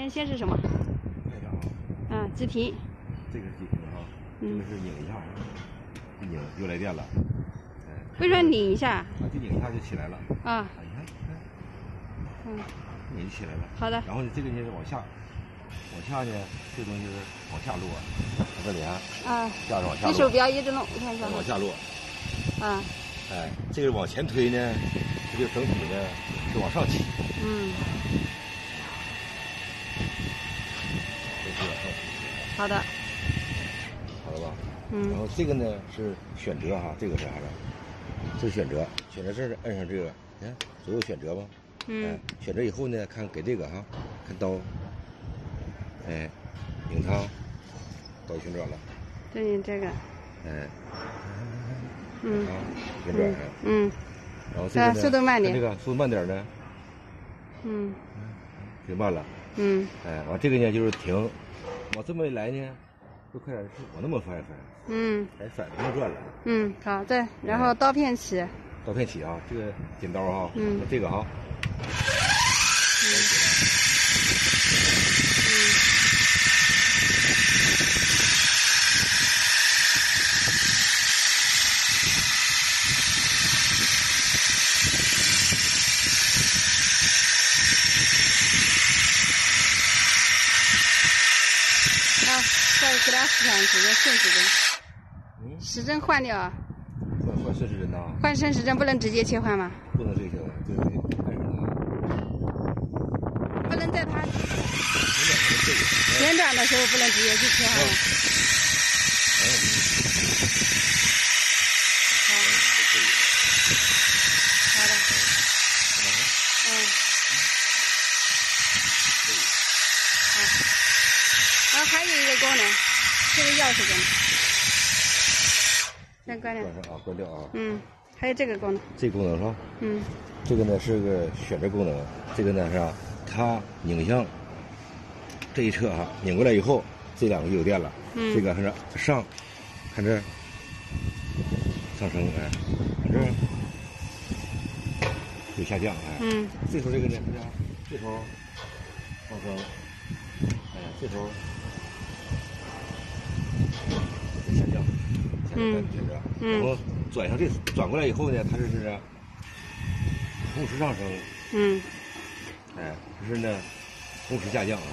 先是什么？看一下啊，急停。这个是急停啊，这个是拧一下，一拧又来电了。为什么拧一下？啊，就拧一下就起来了。啊，你看，拧就起来了。好的。然后呢，这个呢往下呢，这东西是往下落。这里啊，架着往下落。你手不要一直弄，我看一下。往下落。哎，这个往前推呢，这就整体呢是往上起。好的。好了吧？然后这个呢是选择哈，这个是啥呢？这是选择，选择这儿摁上这个，你看左右选择吧。选择以后呢，看给这个哈，看刀，拧它，刀旋转了。对你这个。旋转。然后这个呢，速度慢点。这个速度慢点呢。就慢了。完这个呢就是停，往这么一来呢，就快点往那么翻一翻。反着转了。好，对，然后刀片起。刀片起啊，这个剪刀哈，这个哈。再给它使上指针，顺时针。时针换掉啊。换顺时针呐。换顺时针不能直接切换吗？不能这个，对，按上它。不能在它旋转的时候不能直接去切换吗？好的。然后还有一个功能，这个钥匙功能，先关掉。关掉啊。还有这个功能。这个功能是吧？这个呢是个选择功能，这个呢是吧？它拧向这一侧哈，拧过来以后，这两个就有电了。这个是上，看这上升，看这有下降，这头这个呢是啥？这头上升，这头下降，选择，然后转过来以后呢，它这是同时上升，这是呢同时下降啊。